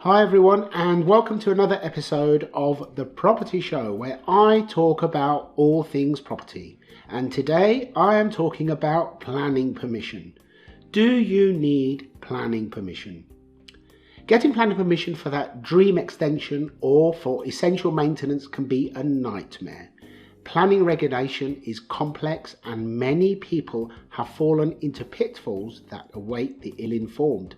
Hi everyone, and welcome to another episode of The Property Show, where I talk about all things property. And today I am talking about planning permission. Do you need planning permission? Getting planning permission for that dream extension or for essential maintenance can be a nightmare. Planning regulation is complex and many people have fallen into pitfalls that await the ill-informed.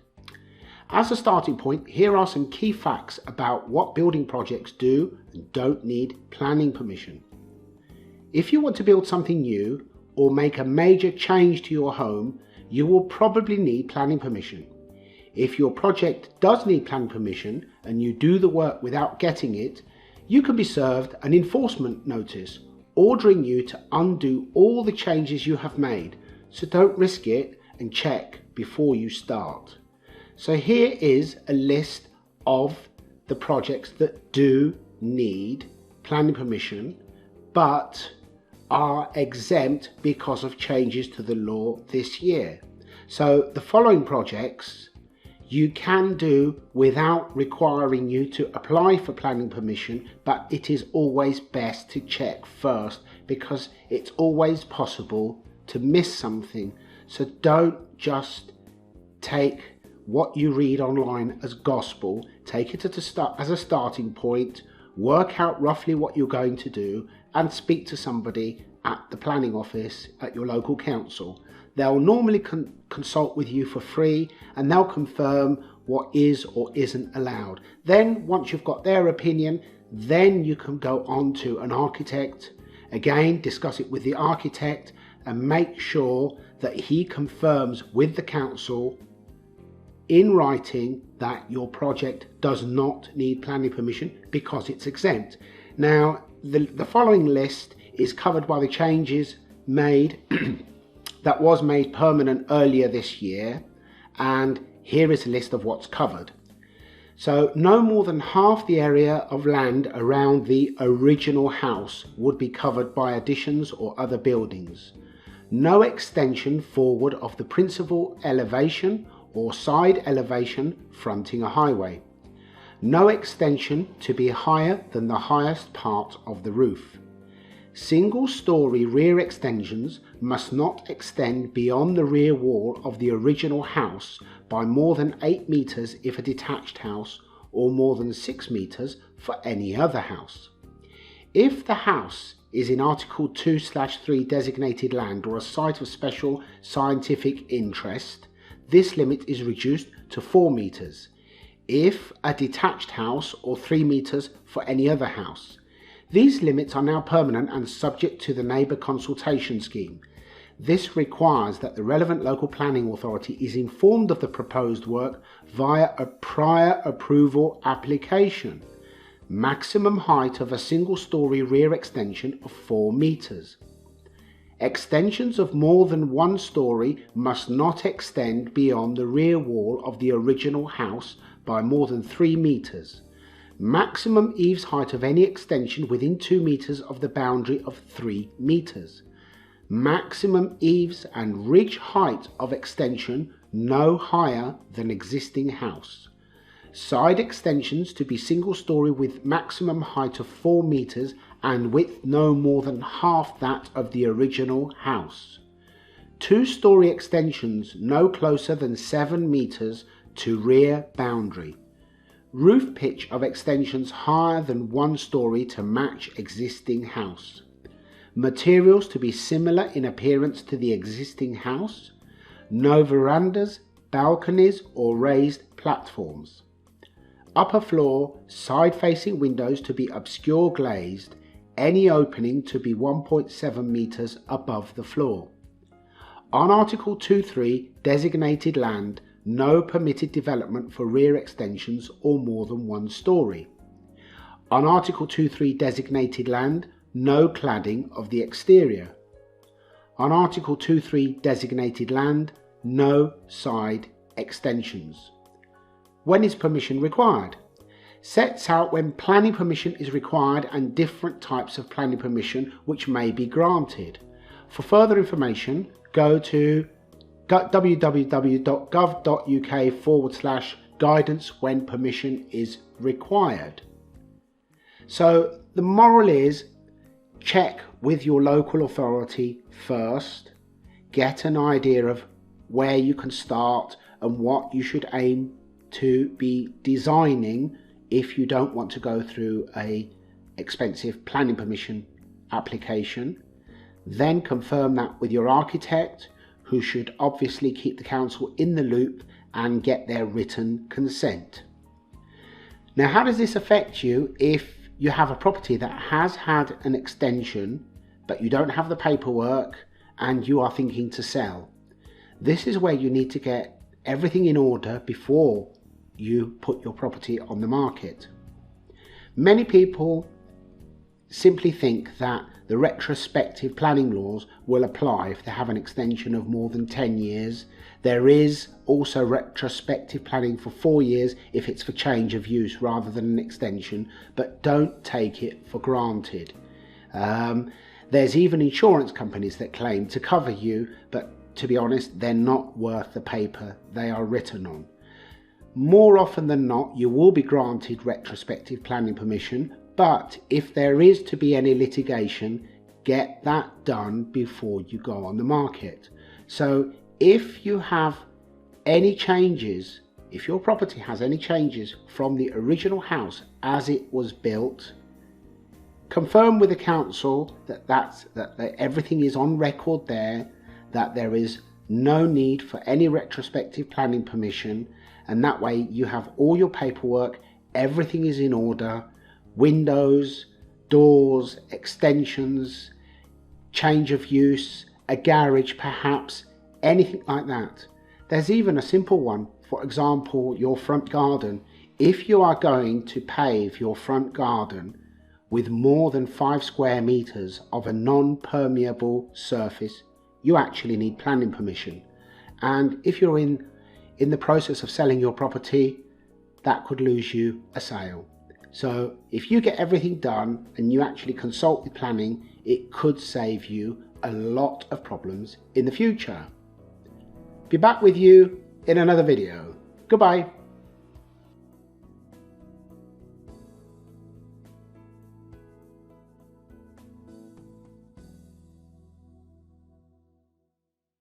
As a starting point, here are some key facts about what building projects do and don't need planning permission. If you want to build something new or make a major change to your home, you will probably need planning permission. If your project does need planning permission and you do the work without getting it, you can be served an enforcement notice ordering you to undo all the changes you have made, so don't risk it and check before you start. So here is a list of the projects that do need planning permission but are exempt because of changes to the law this year. So the following projects you can do without requiring you to apply for planning permission, but it is always best to check first because it's always possible to miss something. So don't just take what you read online as gospel, take it as a starting point, work out roughly what you're going to do and speak to somebody at the planning office at your local council. They'll normally consult with you for free and they'll confirm what is or isn't allowed. Then once you've got their opinion, then you can go on to an architect, again discuss it with the architect and make sure that he confirms with the council in writing that your project does not need planning permission because it's exempt. Now, the following list is covered by the changes made that was made permanent earlier this year, and here is a list of what's covered. So no more than half the area of land around the original house would be covered by additions or other buildings. No extension forward of the principal elevation or side elevation fronting a highway. No extension to be higher than the highest part of the roof. Single-storey rear extensions must not extend beyond the rear wall of the original house by more than 8 metres if a detached house or more than 6 metres for any other house. If the house is in Article 2/3 designated land or a site of special scientific interest, this limit is reduced to 4 metres. If a detached house or 3 metres for any other house. These limits are now permanent and subject to the neighbour consultation scheme. This requires that the relevant local planning authority is informed of the proposed work via a prior approval application. Maximum height of a single-storey rear extension of 4 metres. Extensions of more than 1 storey must not extend beyond the rear wall of the original house by more than 3 metres. Maximum eaves height of any extension within 2 metres of the boundary of 3 metres. Maximum eaves and ridge height of extension no higher than existing house. Side extensions to be single-storey with maximum height of 4 metres and width no more than half that of the original house. 2-storey extensions no closer than 7 metres to rear boundary. Roof pitch of extensions higher than 1 storey to match existing house. Materials to be similar in appearance to the existing house. No verandas, balconies or raised platforms. Upper floor side-facing windows to be obscure glazed, any opening to be 1.7 metres above the floor. On Article 2.3 designated land, no permitted development for rear extensions or more than 1 storey. On Article 2.3 designated land, no cladding of the exterior. On Article 2.3 designated land, no side extensions. When is permission required? Sets out when planning permission is required and different types of planning permission which may be granted. For further information, go to www.gov.uk guidance when permission is required. So the moral is, check with your local authority first, get an idea of where you can start and what you should aim to be designing if you don't want to go through a expensive planning permission application. Then confirm that with your architect, who should obviously keep the council in the loop and get their written consent. Now, how does this affect you if you have a property that has had an extension but you don't have the paperwork and you are thinking to sell? This is where you need to get everything in order before you put your property on the market. Many people simply think that the retrospective planning laws will apply if they have an extension of more than 10 years. There is also retrospective planning for 4 years if it's for change of use rather than an extension, but don't take it for granted. There's even insurance companies that claim to cover you, but to be honest, they're not worth the paper they are written on. More often than not, you will be granted retrospective planning permission, but if there is to be any litigation, get that done before you go on the market. So if you have any changes, if your property has any changes from the original house as it was built, confirm with the council that everything is on record there, that there is no need for any retrospective planning permission, and that way you have all your paperwork, everything is in order, windows, doors, extensions, change of use, a garage perhaps, anything like that. There's even a simple one, for example, your front garden. If you are going to pave your front garden with more than 5 square meters of a non-permeable surface, you actually need planning permission. And if you're in the process of selling your property, that could lose you a sale. So if you get everything done and you actually consult with planning, it could save you a lot of problems in the future. Be back with you in another video. Goodbye.